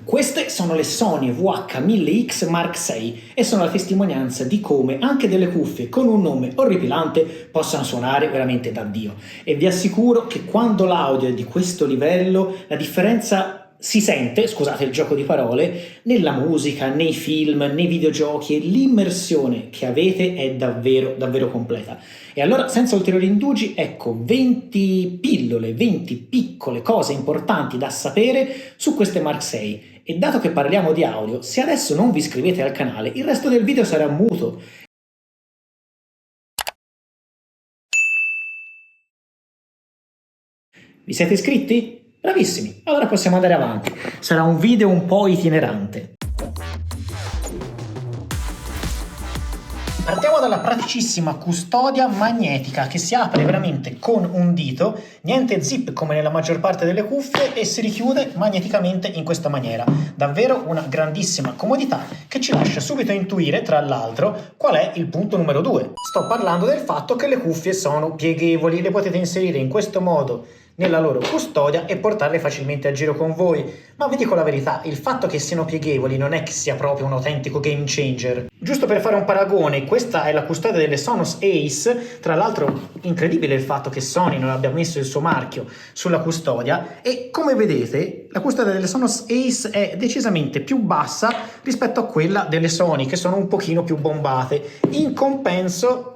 Queste sono le Sony VH1000X Mark VI e sono la testimonianza di come anche delle cuffie con un nome orripilante possano suonare veramente da Dio. E vi assicuro che quando l'audio è di questo livello, la differenza si sente, scusate il gioco di parole, nella musica, nei film, nei videogiochi, e l'immersione che avete è davvero, davvero completa. E allora, senza ulteriori indugi, ecco 20 pillole, 20 piccole cose importanti da sapere su queste Mark VI. E dato che parliamo di audio, se adesso non vi iscrivete al canale, il resto del video sarà muto. Vi siete iscritti? Bravissimi, allora possiamo andare avanti. Sarà un video un po' itinerante. Partiamo dalla praticissima custodia magnetica che si apre veramente con un dito, niente zip come nella maggior parte delle cuffie, e si richiude magneticamente in questa maniera. Davvero una grandissima comodità che ci lascia subito intuire, tra l'altro, qual è il punto numero 2. Sto parlando del fatto che le cuffie sono pieghevoli, le potete inserire in questo modo nella loro custodia e portarle facilmente a giro con voi. Ma vi dico la verità, il fatto che siano pieghevoli non è che sia proprio un autentico game changer. Giusto per fare un paragone, questa è la custodia delle Sonos Ace, tra l'altro incredibile il fatto che Sony non abbia messo il suo marchio sulla custodia, e come vedete la custodia delle Sonos Ace è decisamente più bassa rispetto a quella delle Sony, che sono un pochino più bombate. In compenso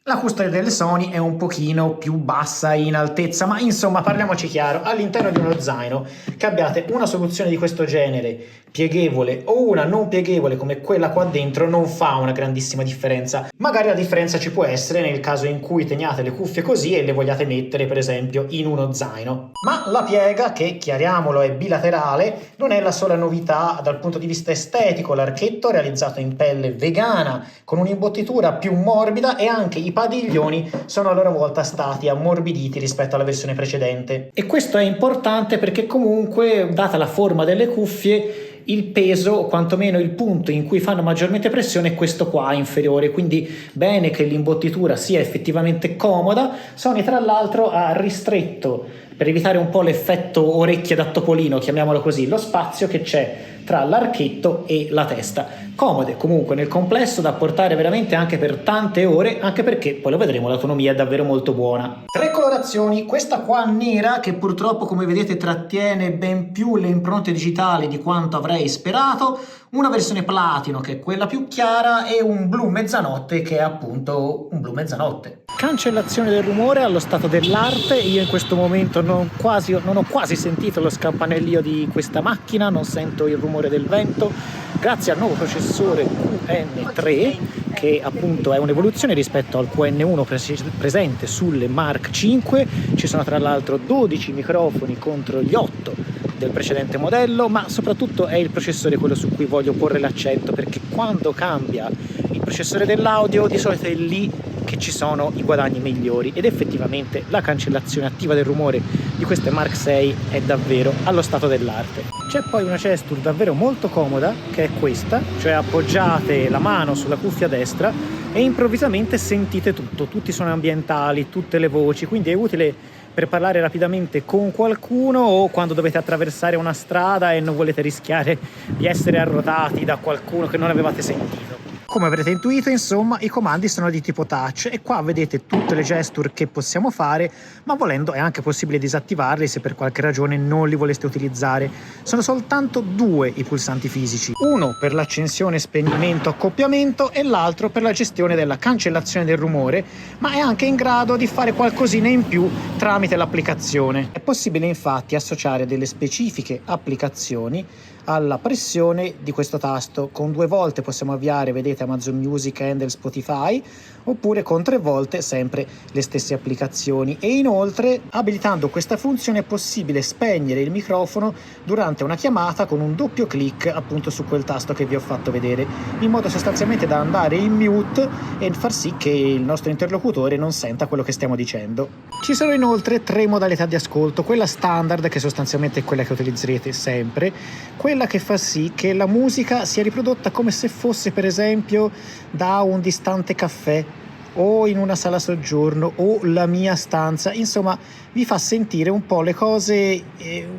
la custodia delle Sony è un pochino più bassa in altezza, ma insomma parliamoci chiaro, all'interno di uno zaino che abbiate una soluzione di questo genere, pieghevole o una non pieghevole come quella qua dentro, non fa una grandissima differenza. Magari la differenza ci può essere nel caso in cui teniate le cuffie così e le vogliate mettere per esempio in uno zaino. Ma la piega, che chiariamolo è bilaterale, non è la sola novità dal punto di vista estetico. L'archetto realizzato in pelle vegana con un'imbottitura più morbida, e anche i padiglioni sono a loro volta stati ammorbiditi rispetto alla versione precedente. E questo è importante perché comunque, data la forma delle cuffie, il peso, o quantomeno il punto in cui fanno maggiormente pressione, è questo qua inferiore, quindi bene che l'imbottitura sia effettivamente comoda. Sony tra l'altro ha ristretto, per evitare un po' l'effetto orecchie da topolino, chiamiamolo così, lo spazio che c'è tra l'archetto e la testa. Comode comunque nel complesso, da portare veramente anche per tante ore, anche perché, poi lo vedremo, l'autonomia è davvero molto buona. 3 colorazioni, questa qua nera, che purtroppo come vedete trattiene ben più le impronte digitali di quanto avrei sperato, una versione platino che è quella più chiara, e un blu mezzanotte che è appunto un blu mezzanotte. Cancellazione del rumore allo stato dell'arte. Io in questo momento non ho quasi sentito lo scampanellio di questa macchina, non sento il rumore del vento, grazie al nuovo processore QN3, che appunto è un'evoluzione rispetto al QN1 presente sulle Mark 5. Ci sono tra l'altro 12 microfoni contro gli 8 del precedente modello, ma soprattutto è il processore quello su cui voglio porre l'accento, perché quando cambia il processore dell'audio di solito è lì che ci sono i guadagni migliori, ed effettivamente la cancellazione attiva del rumore di queste Mark VI è davvero allo stato dell'arte. C'è poi una gesture davvero molto comoda, che è questa, cioè appoggiate la mano sulla cuffia destra e improvvisamente sentite tutto, tutti i suoni ambientali, tutte le voci, quindi è utile per parlare rapidamente con qualcuno, o quando dovete attraversare una strada e non volete rischiare di essere arrotati da qualcuno che non avevate sentito. Come avrete intuito, insomma, i comandi sono di tipo touch, e qua vedete tutte le gesture che possiamo fare, ma volendo è anche possibile disattivarli se per qualche ragione non li voleste utilizzare. Sono soltanto 2 i pulsanti fisici, uno per l'accensione, spegnimento, accoppiamento, e l'altro per la gestione della cancellazione del rumore, ma è anche in grado di fare qualcosina in più tramite l'applicazione. È possibile infatti associare delle specifiche applicazioni alla pressione di questo tasto. Con 2 volte possiamo avviare, vedete, Amazon Music, Handle, Spotify, oppure con 3 volte sempre le stesse applicazioni. E inoltre, abilitando questa funzione, è possibile spegnere il microfono durante una chiamata con un doppio clic appunto su quel tasto che vi ho fatto vedere, in modo sostanzialmente da andare in mute e far sì che il nostro interlocutore non senta quello che stiamo dicendo. Ci sono inoltre 3 modalità di ascolto: quella standard, che sostanzialmente è quella che utilizzerete sempre, quella che fa sì che la musica sia riprodotta come se fosse per esempio da un distante caffè, o in una sala soggiorno, o la mia stanza. Insomma, vi fa sentire un po' le cose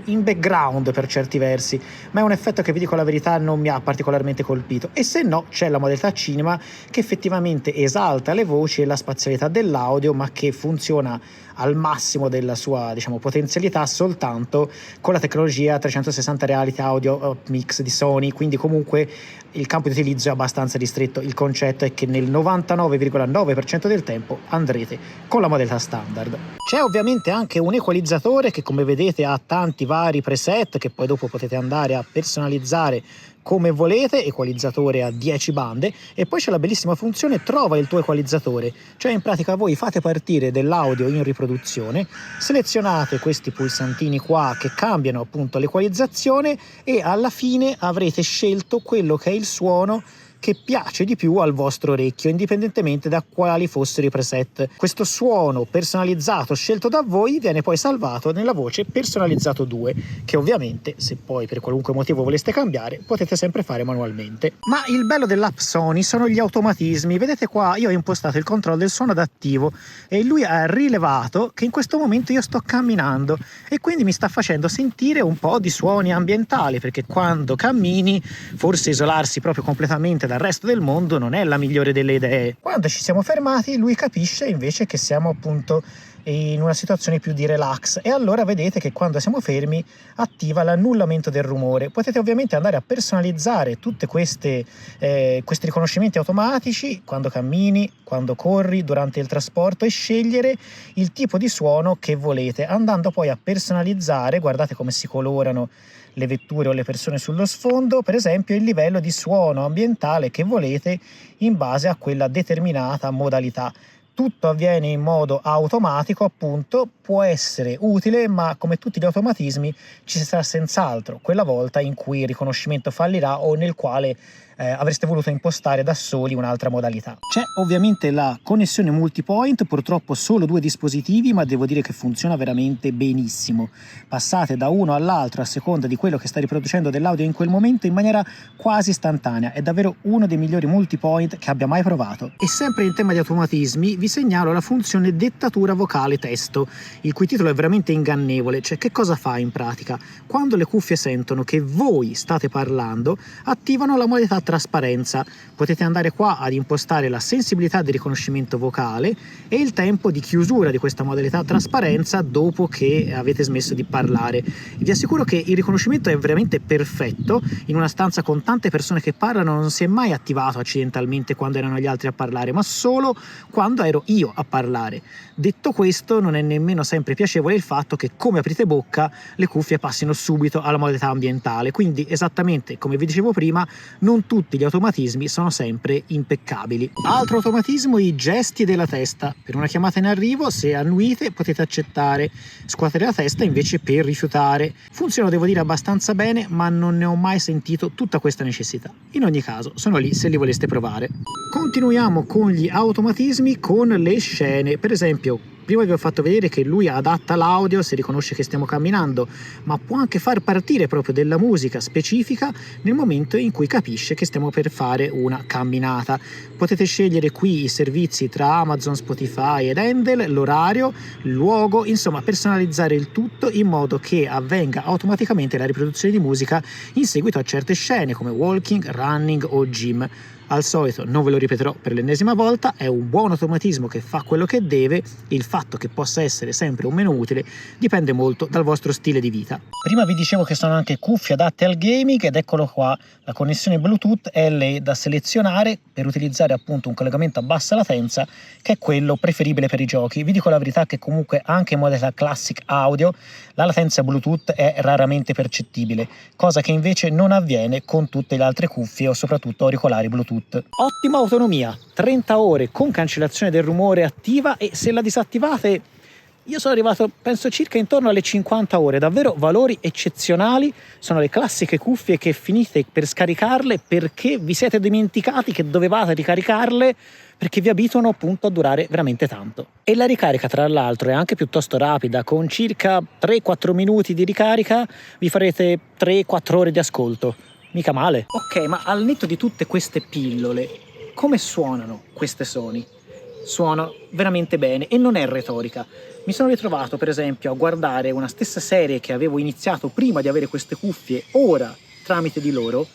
in background per certi versi, ma è un effetto che, vi dico la verità, non mi ha particolarmente colpito. E se no, c'è la modalità cinema che effettivamente esalta le voci e la spazialità dell'audio, ma che funziona al massimo della sua, diciamo, potenzialità soltanto con la tecnologia 360 Reality Audio Mix di Sony, quindi comunque il campo di utilizzo è abbastanza ristretto. Il concetto è che nel 99,9% del tempo andrete con la modalità standard. C'è ovviamente anche un equalizzatore che, come vedete, ha tanti vari preset che poi dopo potete andare a personalizzare come volete, equalizzatore a 10 bande, e poi c'è la bellissima funzione trova il tuo equalizzatore, cioè in pratica voi fate partire dell'audio in riproduzione, selezionate questi pulsantini qua che cambiano appunto l'equalizzazione e alla fine avrete scelto quello che è il suono che piace di più al vostro orecchio, indipendentemente da quali fossero i preset. Questo suono personalizzato scelto da voi viene poi salvato nella voce personalizzato 2, che ovviamente, se poi per qualunque motivo voleste cambiare, potete sempre fare manualmente. Ma il bello dell'app Sony sono gli automatismi. Vedete qua, io ho impostato il controllo del suono adattivo e lui ha rilevato che in questo momento io sto camminando e quindi mi sta facendo sentire un po' di suoni ambientali, perché quando cammini forse isolarsi proprio completamente dal resto del mondo non è la migliore delle idee. Quando ci siamo fermati, lui capisce invece che siamo appunto in una situazione più di relax e allora vedete che quando siamo fermi attiva l'annullamento del rumore. Potete ovviamente andare a personalizzare tutte questi riconoscimenti automatici quando cammini, quando corri, durante il trasporto, e scegliere il tipo di suono che volete, andando poi a personalizzare. Guardate come si colorano le vetture o le persone sullo sfondo, per esempio il livello di suono ambientale che volete in base a quella determinata modalità. Tutto avviene in modo automatico, appunto, può essere utile, ma come tutti gli automatismi ci sarà senz'altro quella volta in cui il riconoscimento fallirà o nel quale avreste voluto impostare da soli un'altra modalità. C'è ovviamente la connessione multipoint, purtroppo solo 2 dispositivi, ma devo dire che funziona veramente benissimo. Passate da uno all'altro a seconda di quello che sta riproducendo dell'audio in quel momento in maniera quasi istantanea. È davvero uno dei migliori multipoint che abbia mai provato. E sempre in tema di automatismi vi segnalo la funzione dettatura vocale testo, il cui titolo è veramente ingannevole. Cioè, che cosa fa in pratica? Quando le cuffie sentono che voi state parlando, attivano la modalità trasparenza. Potete andare qua ad impostare la sensibilità di riconoscimento vocale e il tempo di chiusura di questa modalità trasparenza dopo che avete smesso di parlare. Vi assicuro che il riconoscimento è veramente perfetto. In una stanza con tante persone che parlano non si è mai attivato accidentalmente quando erano gli altri a parlare, ma solo quando ero io a parlare. Detto questo, non è nemmeno sempre piacevole il fatto che, come aprite bocca, le cuffie passino subito alla modalità ambientale, quindi esattamente come vi dicevo prima, non tutti gli automatismi sono sempre impeccabili. Altro automatismo: i gesti della testa. Per una chiamata in arrivo, se annuite potete accettare, scuotere la testa invece per rifiutare. Funzionano, devo dire, abbastanza bene, ma non ne ho mai sentito tutta questa necessità. In ogni caso, sono lì se li voleste provare. Continuiamo con gli automatismi, con le scene. Per esempio, prima vi ho fatto vedere che lui adatta l'audio se riconosce che stiamo camminando, ma può anche far partire proprio della musica specifica nel momento in cui capisce che stiamo per fare una camminata. Potete scegliere qui i servizi tra Amazon, Spotify ed Endel, l'orario, il luogo, insomma personalizzare il tutto in modo che avvenga automaticamente la riproduzione di musica in seguito a certe scene come walking, running o gym. Al solito, non ve lo ripeterò per l'ennesima volta, è un buon automatismo che fa quello che deve. Il fatto che possa essere sempre o meno utile dipende molto dal vostro stile di vita. Prima vi dicevo che sono anche cuffie adatte al gaming ed eccolo qua, la connessione Bluetooth LE da selezionare per utilizzare appunto un collegamento a bassa latenza, che è quello preferibile per i giochi. Vi dico la verità che comunque anche in modalità classic audio la latenza Bluetooth è raramente percettibile, cosa che invece non avviene con tutte le altre cuffie o soprattutto auricolari Bluetooth. Ottima autonomia, 30 ore con cancellazione del rumore attiva, e se la disattivate io sono arrivato penso circa intorno alle 50 ore, davvero valori eccezionali. Sono le classiche cuffie che finite per scaricarle perché vi siete dimenticati che dovevate ricaricarle, perché vi abituano appunto a durare veramente tanto. E la ricarica tra l'altro è anche piuttosto rapida, con circa 3-4 minuti di ricarica vi farete 3-4 ore di ascolto. Mica male. Ok, ma al netto di tutte queste pillole, come suonano queste Sony? suono veramente bene e non è retorica. Mi sono ritrovato per esempio a guardare una stessa serie che avevo iniziato prima di avere queste cuffie, ora tramite di loro,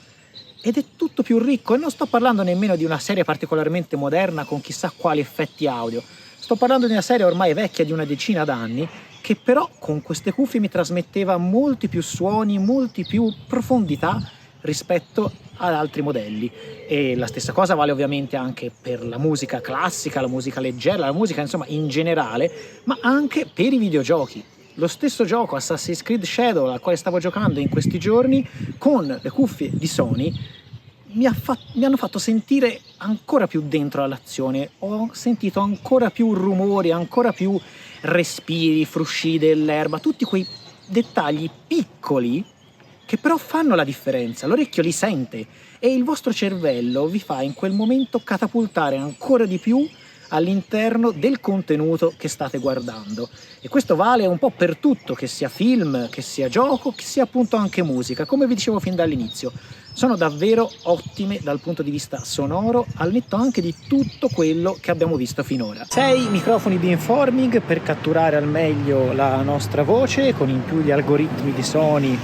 ed è tutto più ricco, e non sto parlando nemmeno di una serie particolarmente moderna con chissà quali effetti audio. Sto parlando di una serie ormai vecchia di una decina d'anni, che però con queste cuffie mi trasmetteva molti più suoni, molti più profondità rispetto ad altri modelli. E la stessa cosa vale ovviamente anche per la musica classica, la musica leggera, la musica insomma in generale, ma anche per i videogiochi. Lo stesso gioco Assassin's Creed Shadow al quale stavo giocando in questi giorni con le cuffie di Sony mi hanno fatto sentire ancora più dentro all'azione. Ho sentito ancora più rumori, ancora più respiri, frusci dell'erba, tutti quei dettagli piccoli che però fanno la differenza. L'orecchio li sente e il vostro cervello vi fa in quel momento catapultare ancora di più all'interno del contenuto che state guardando. E questo vale un po' per tutto, che sia film, che sia gioco, che sia appunto anche musica. Come vi dicevo fin dall'inizio, sono davvero ottime dal punto di vista sonoro, al netto anche di tutto quello che abbiamo visto finora. 6 microfoni beamforming per catturare al meglio la nostra voce, con in più gli algoritmi di Sony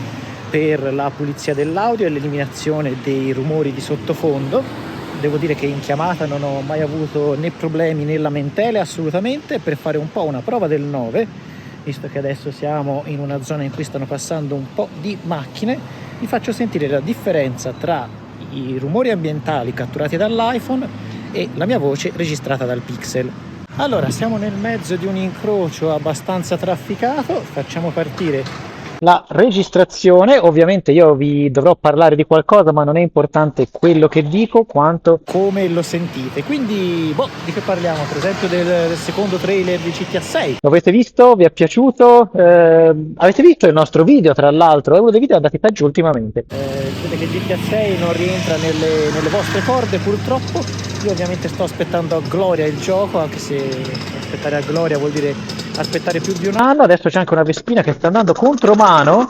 per la pulizia dell'audio e l'eliminazione dei rumori di sottofondo. Devo dire che in chiamata non ho mai avuto né problemi né lamentele assolutamente. Per fare un po' una prova del 9, visto che adesso siamo in una zona in cui stanno passando un po' di macchine, vi faccio sentire la differenza tra i rumori ambientali catturati dall'iPhone e la mia voce registrata dal Pixel. Allora, siamo nel mezzo di un incrocio abbastanza trafficato, facciamo partire la registrazione. Ovviamente io vi dovrò parlare di qualcosa, ma non è importante quello che dico quanto come lo sentite. Quindi, di che parliamo? Per esempio del secondo trailer di GTA 6. Lo avete visto? Vi è piaciuto? Avete visto il nostro video, tra l'altro? È uno dei video andati peggio ultimamente. Vedete che GTA 6 non rientra nelle vostre corde, purtroppo. Io ovviamente sto aspettando a gloria il gioco, anche se aspettare a gloria vuol dire aspettare più di un anno. Adesso c'è anche una Vespina che sta andando contromano,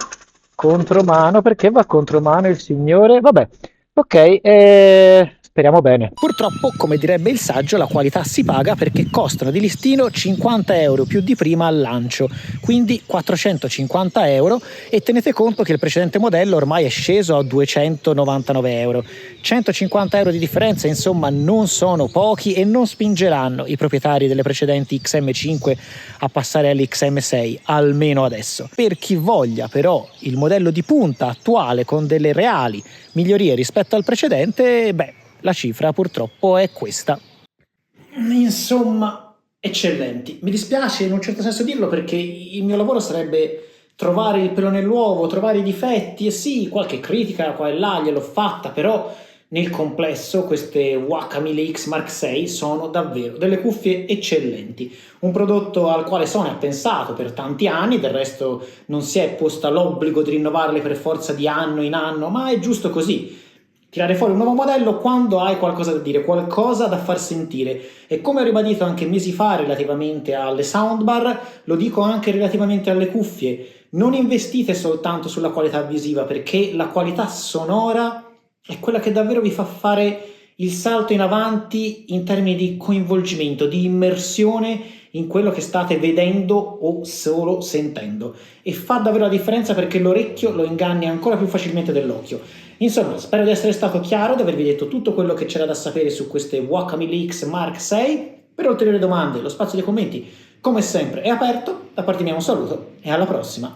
perché va contromano il signore? Vabbè, ok, speriamo bene. Purtroppo, come direbbe il saggio, la qualità si paga, perché costano di listino 50 euro più di prima al lancio, quindi 450 euro, e tenete conto che il precedente modello ormai è sceso a 299 euro. 150 euro di differenza, insomma, non sono pochi e non spingeranno i proprietari delle precedenti XM5 a passare all'XM6, almeno adesso. Per chi voglia però il modello di punta attuale con delle reali migliorie rispetto al precedente, la cifra purtroppo è questa. Insomma, eccellenti. Mi dispiace in un certo senso dirlo, perché il mio lavoro sarebbe trovare il pelo nell'uovo, trovare i difetti, e sì, qualche critica qua e là gliel'ho fatta, però nel complesso queste Wacom X Mark VI sono davvero delle cuffie eccellenti, un prodotto al quale Sony ha pensato per tanti anni. Del resto non si è posta l'obbligo di rinnovarle per forza di anno in anno, ma è giusto così, tirare fuori un nuovo modello quando hai qualcosa da dire, qualcosa da far sentire. E come ho ribadito anche mesi fa relativamente alle soundbar, lo dico anche relativamente alle cuffie: non investite soltanto sulla qualità visiva, perché la qualità sonora è quella che davvero vi fa fare il salto in avanti in termini di coinvolgimento, di immersione in quello che state vedendo o solo sentendo, e fa davvero la differenza, perché l'orecchio lo inganna ancora più facilmente dell'occhio. Insomma, spero di essere stato chiaro, di avervi detto tutto quello che c'era da sapere su queste Wacom X Mark VI. Per ulteriori domande lo spazio dei commenti, come sempre, è aperto. Da parte mia un saluto e alla prossima.